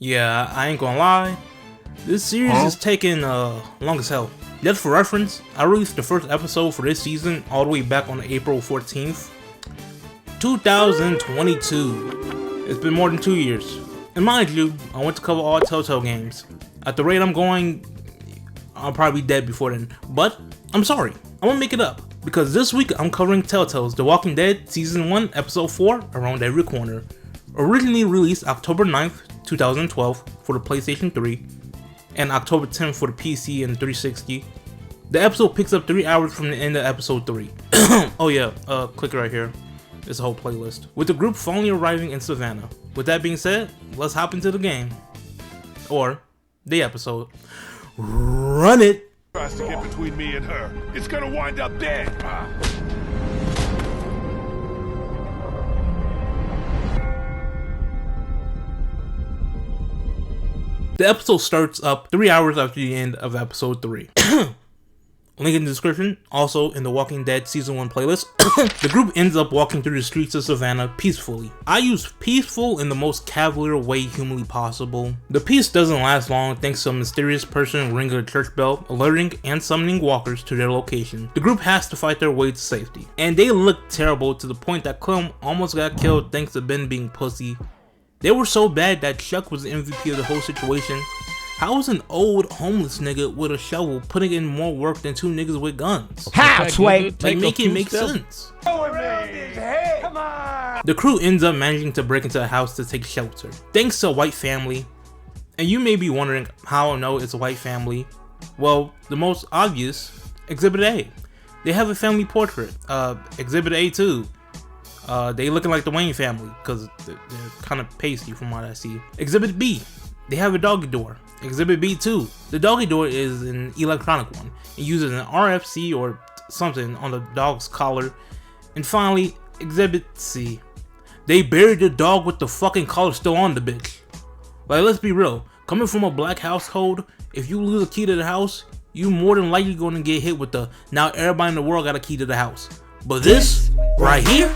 Yeah, I ain't gonna lie, this series is taking long as hell. Just for reference, I released the first episode for this season all the way back on April 14th, 2022. It's been more than 2 years. And mind you, I went to cover all Telltale games. At the rate I'm going, I'll probably be dead before then. But, I'm sorry, I'm gonna make it up. Because this week I'm covering Telltale's The Walking Dead Season 1, Episode 4, Around Every Corner. Originally released October 9th, 2012 for the PlayStation 3, and October 10th for the PC and 360. The episode picks up 3 hours from the end of episode 3. Oh yeah, click right here. It's a whole playlist. With the group finally arriving in Savannah. With that being said, let's hop into the game. Or, the episode. Run it! Tries to get between me and her. It's gonna wind up dead. The episode starts up 3 hours after the end of episode 3. Link in the description. Also in the Walking Dead Season 1 playlist. The group ends up walking through the streets of Savannah peacefully. I use peaceful in the most cavalier way humanly possible. The peace doesn't last long thanks to a mysterious person ringing a church bell, alerting and summoning walkers to their location. The group has to fight their way to safety. And they look terrible to the point that Clem almost got killed thanks to Ben being pussy. They were so bad that Chuck was the MVP of the whole situation. How is an old homeless nigga with a shovel putting in more work than 2 niggas with guns? How, Sway? Like, make it make sense. Come on! The crew ends up managing to break into a house to take shelter, thanks to a white family. And you may be wondering how I know it's a white family. Well, the most obvious, Exhibit A. They have a family portrait. Exhibit A too. They looking like the Wayne family, because they're kind of pasty from what I see. Exhibit B, they have a doggy door. Exhibit B too, the doggy door is an electronic one. It uses an RFC or something on the dog's collar. And finally, Exhibit C, they buried the dog with the fucking collar still on the bitch. Like, let's be real, coming from a black household, if you lose a key to the house, you more than likely gonna get hit with the, now everybody in the world got a key to the house. But this, right here,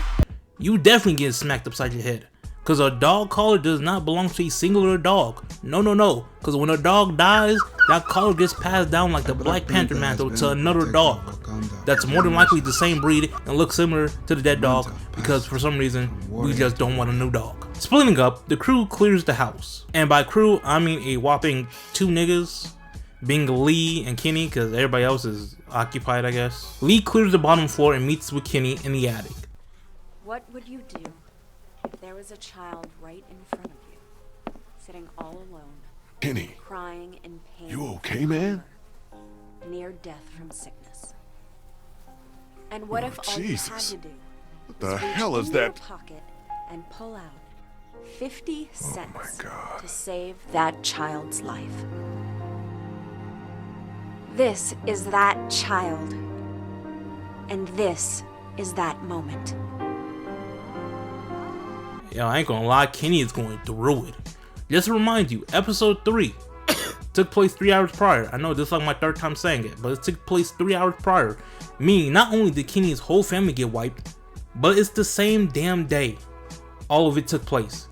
you definitely get smacked upside your head. Cause a dog collar does not belong to a singular dog. No. Cause when a dog dies, that collar gets passed down like the Black Panther mantle to another dog. That's more than likely the same breed and looks similar to the dead dog, because for some reason, we just don't want a new dog. Splitting up, the crew clears the house. And by crew, I mean a whopping 2 niggas, being Lee and Kenny, cause everybody else is occupied, I guess. Lee clears the bottom floor and meets with Kenny in the attic. What would you do if there was a child right in front of you, sitting all alone, Kenny, crying in pain? you okay, man? Near death from sickness. And what if all Jesus. you had to do What the was reach hell is into your that? pocket and pull out 50 cents my God. to save that child's life? This is that child. And this is that moment. Yo, I ain't gonna lie, Kenny is going through it. Just to remind you, episode 3 took place 3 hours prior. I know this is like my 3rd time saying it, but it took place 3 hours prior. Meaning, not only did Kenny's whole family get wiped, but it's the same damn day all of it took place.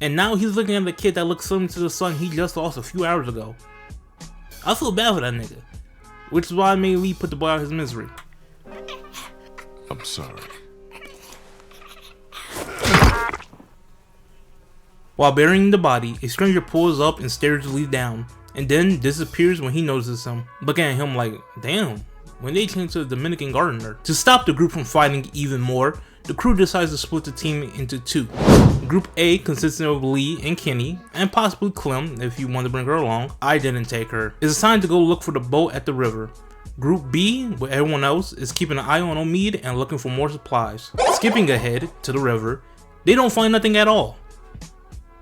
And now he's looking at the kid that looks similar to the son he just lost a few hours ago. I feel bad for that nigga, which is why I made Lee put the boy out of his misery. I'm sorry. While burying the body, a stranger pulls up and stares Lee down, and then disappears when he notices him, looking at him like, damn, when they changed to the Dominican gardener. To stop the group from fighting even more, the crew decides to split the team into 2. Group A, consisting of Lee and Kenny, and possibly Clem if you want to bring her along, I didn't take her, is assigned to go look for the boat at the river. Group B, where everyone else is keeping an eye on Omid and looking for more supplies. Skipping ahead to the river, they don't find nothing at all.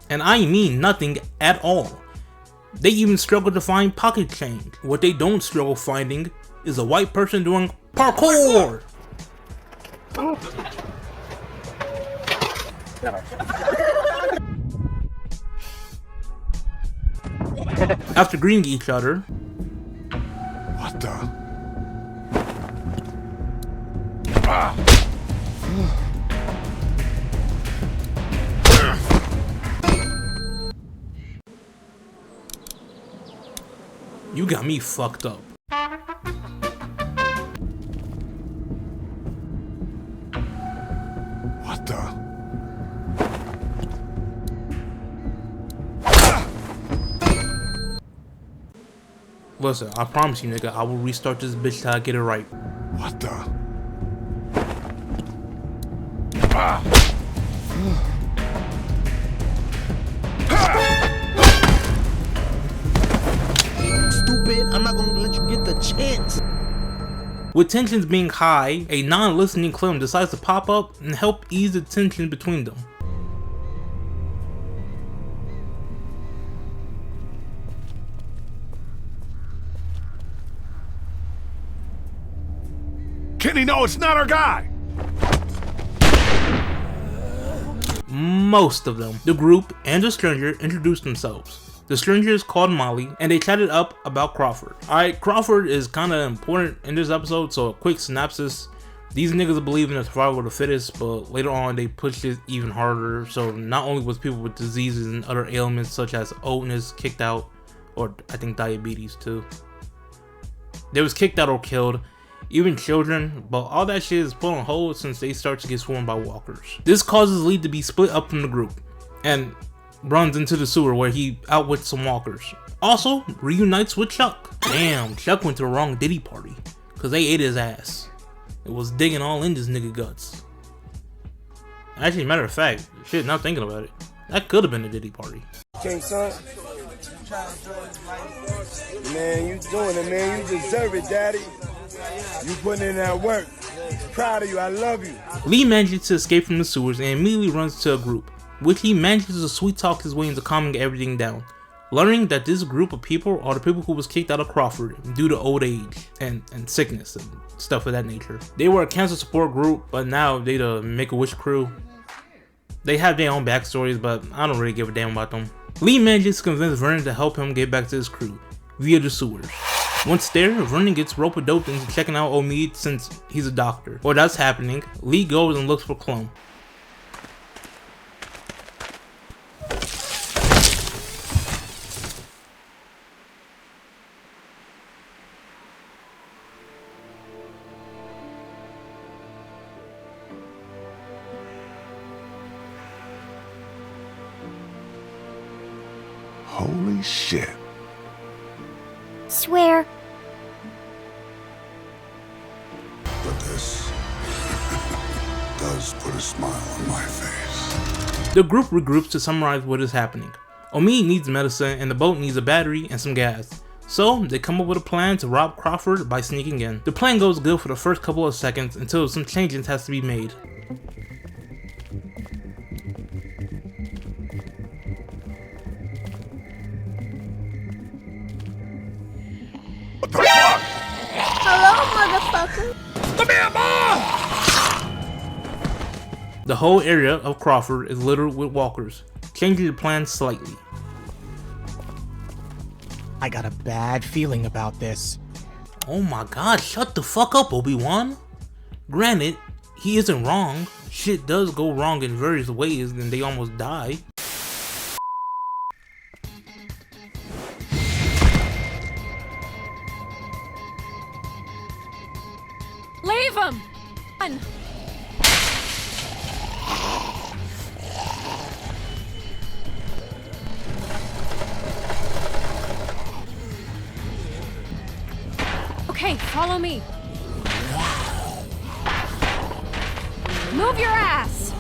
And I mean nothing at all. They even struggle to find pocket change. What they don't struggle finding is a white person doing parkour! After greeting each other, What the? You got me fucked up. What the? Listen, I promise you, nigga, I will restart this bitch till I get it right. What the? Stupid, I'm not gonna let you get the chance. With tensions being high, a non-listening Clem decides to pop up and help ease the tension between them. Kenny, no, it's not our guy! Most of them, the group and the stranger, introduced themselves. The stranger is called Molly, and they chatted up about Crawford. Alright, Crawford is kinda important in this episode, so a quick synopsis. These niggas believe in the survival of the fittest, but later on they pushed it even harder, so not only was people with diseases and other ailments such as oldness kicked out, or I think diabetes too. They was kicked out or killed, even children, but all that shit is put on hold since they start to get swarmed by walkers. This causes Lee to be split up from the group, and runs into the sewer where he outwits some walkers. Also, reunites with Chuck. Damn, Chuck went to the wrong Diddy party, cause they ate his ass. It was digging all in this nigga guts. Actually, matter of fact, shit, not thinking about it, that could have been a Diddy party. King son. Man, you doing it, man. You deserve it, daddy. You putting in that work. Proud of you. I love you. Lee manages to escape from the sewers and immediately runs to a group, which he manages to sweet talk his way into calming everything down, learning that this group of people are the people who was kicked out of Crawford due to old age and sickness and stuff of that nature. They were a cancer support group, but now they the Make-A-Wish crew. They have their own backstories, but I don't really give a damn about them. Lee manages to convince Vernon to help him get back to his crew via the sewers. Once there, Vernon gets rope-a-doped into checking out Omid since he's a doctor. While that's happening, Lee goes and looks for Clem. Holy shit. Swear. But this does put a smile on my face. The group regroups to summarize what is happening. Omid needs medicine and the boat needs a battery and some gas. So they come up with a plan to rob Crawford by sneaking in. The plan goes good for the first couple of seconds until some changes has to be made. What the fuck? Hello, motherfucker. Let me in, Mom! The whole area of Crawford is littered with walkers, changing the plan slightly. I got a bad feeling about this. Oh my god, shut the fuck up, Obi-Wan. Granted, he isn't wrong. Shit does go wrong in various ways and they almost die. Leave him! Run. Okay, follow me. Move your ass!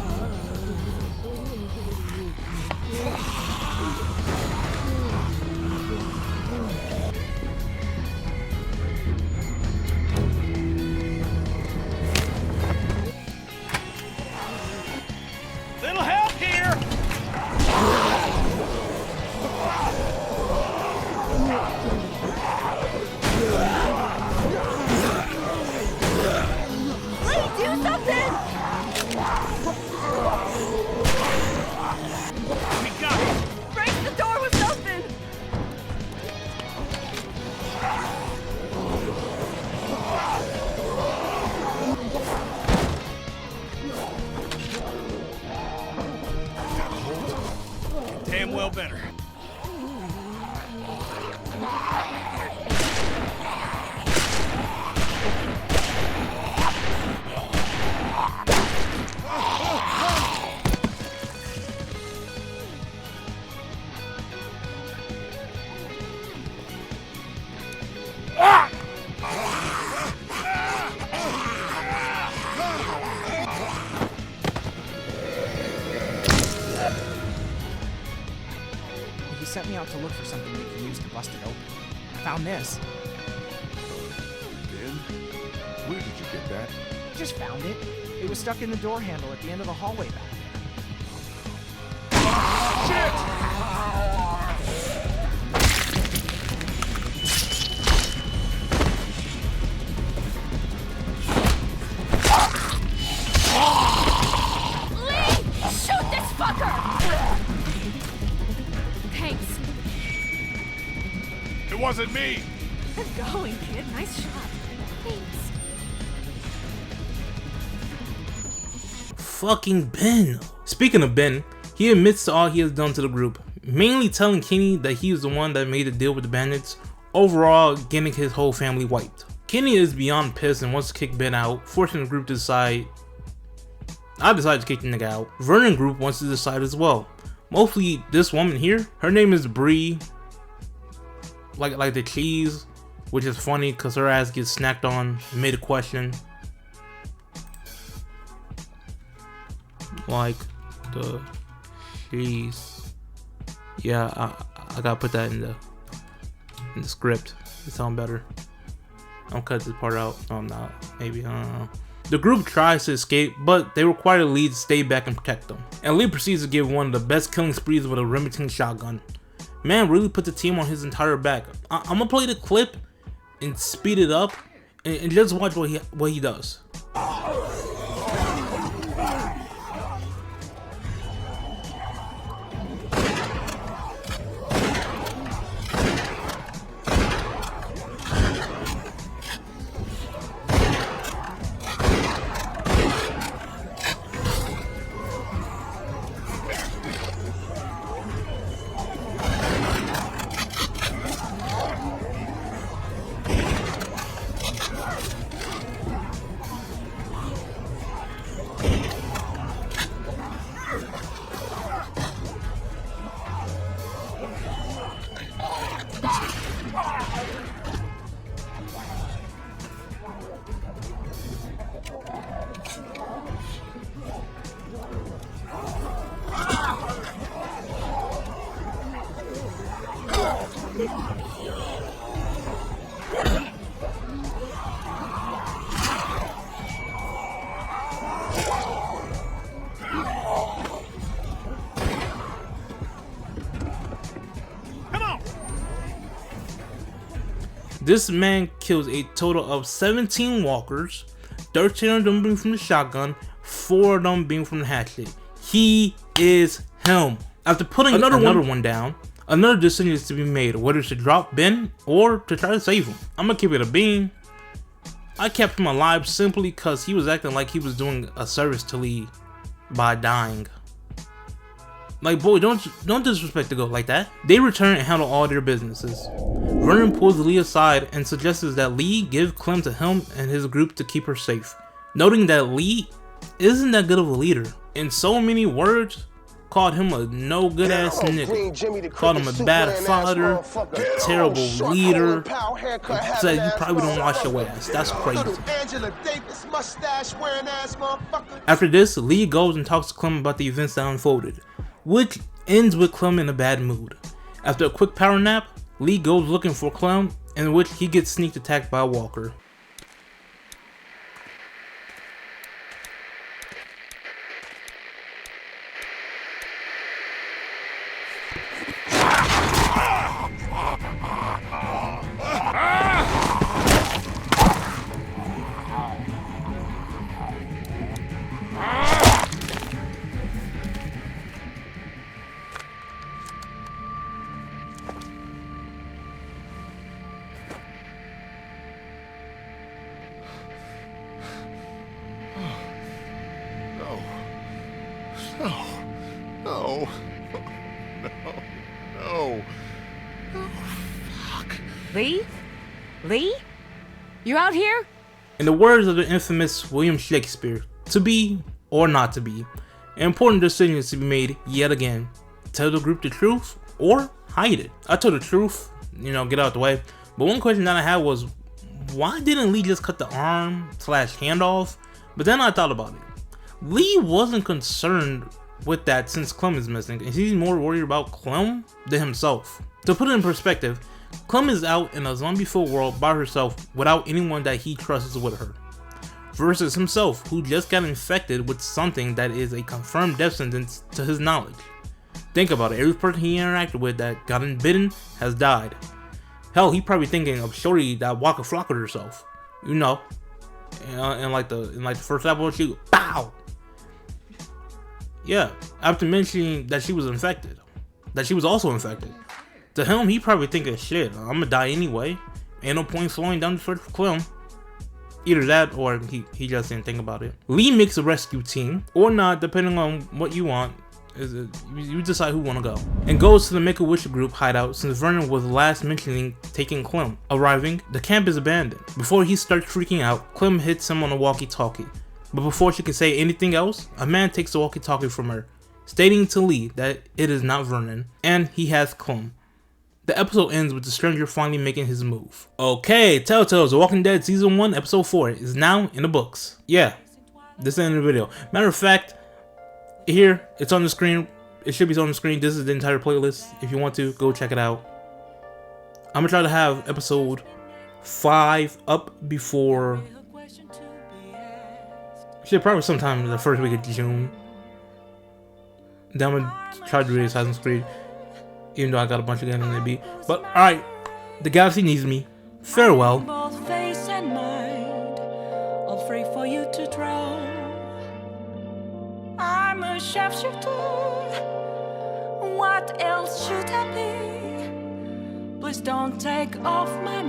Little help here! Lee, do something! sent me out to look for something we can use to bust it open. I found this. Ben? Where did you get that? Just found it. It was stuck in the door handle at the end of the hallway back Shoot this fucker! Thanks. It wasn't me! Good going, kid. Nice shot. Thanks. Fucking Ben. Speaking of Ben, he admits to all he has done to the group, mainly telling Kenny that he was the one that made the deal with the bandits, overall getting his whole family wiped. Kenny is beyond pissed and wants to kick Ben out, forcing the group to decide. I decided to kick the nigga out. Vernon group wants to decide as well. Mostly this woman here. Her name is Bree. Like the cheese, which is funny because her ass gets snacked on mid-question. Like the cheese. Yeah, I gotta put that in the script to sound better. I'll cut this part out. No, I'm not. Maybe, I don't know. The group tries to escape, but they require Lee to stay back and protect them. And Lee proceeds to give one of the best killing sprees with a Remington shotgun. Man really put the team on his entire back. I'm gonna play the clip and speed it up and just watch what he does. This man kills a total of 17 walkers, 13 of them being from the shotgun, 4 of them being from the hatchet. He is him. After putting another one down, another decision is to be made, whether to drop Ben or to try to save him. I'm gonna keep it a bean. I kept him alive simply because he was acting like he was doing a service to Lee by dying. Like, boy, don't disrespect the goat like that. They return and handle all their businesses. Vernon pulls Lee aside and suggests that Lee give Clem to him and his group to keep her safe, noting that Lee isn't that good of a leader. In so many words, called him a no good ass nigga, called him a bad father, a terrible leader, said you probably don't wash your ass. That's crazy. After this, Lee goes and talks to Clem about the events that unfolded, which ends with Clem in a bad mood. After a quick power nap, Lee goes looking for Clem, in which he gets sneak attacked by a walker. No. Fuck. Lee? Lee? You out here? In the words of the infamous William Shakespeare, to be or not to be, an important decision is to be made yet again. Tell the group the truth or hide it. I told the truth, get out of the way. But one question that I had was, why didn't Lee just cut the arm / hand off? But then I thought about it. Lee wasn't concerned with that since Clem is missing, and he's more worried about Clem than himself. To put it in perspective, Clem is out in a zombie-filled world by herself without anyone that he trusts with her, versus himself, who just got infected with something that is a confirmed death sentence to his knowledge. Think about it, every person he interacted with that got bitten has died. Hell, he probably thinking of Shorty that Waka Flocka herself. You know, in like the first episode, she pow. Yeah, after mentioning that she was infected, that she was also infected. To him, he probably thinking, shit, I'm gonna die anyway. Ain't no point slowing down the search for Clem. Either that, or he just didn't think about it. Lee makes a rescue team, or not, depending on what you want. You decide who wanna go. And goes to the Make-A-Wish group hideout since Vernon was last mentioning taking Clem. Arriving, the camp is abandoned. Before he starts freaking out, Clem hits him on a walkie-talkie. But before she can say anything else, a man takes the walkie-talkie from her, stating to Lee that it is not Vernon, and he has Clem. The episode ends with the stranger finally making his move. Okay, Telltale The Walking Dead Season 1 Episode 4 is now in the books. Yeah, this is the video. Matter of fact, here, it's on the screen. It should be on the screen. This is the entire playlist. If you want to, go check it out. I'm gonna try to have episode 5 up before... shit, probably sometime in the first week of June. Then I'm gonna try to do Assassin's Creed. Even though I got a bunch of games in the beat. But, alright. The galaxy needs me. Farewell. Both face and mind, all free for you to draw. I'm a sharpshooter. What else should I be? Please don't take off my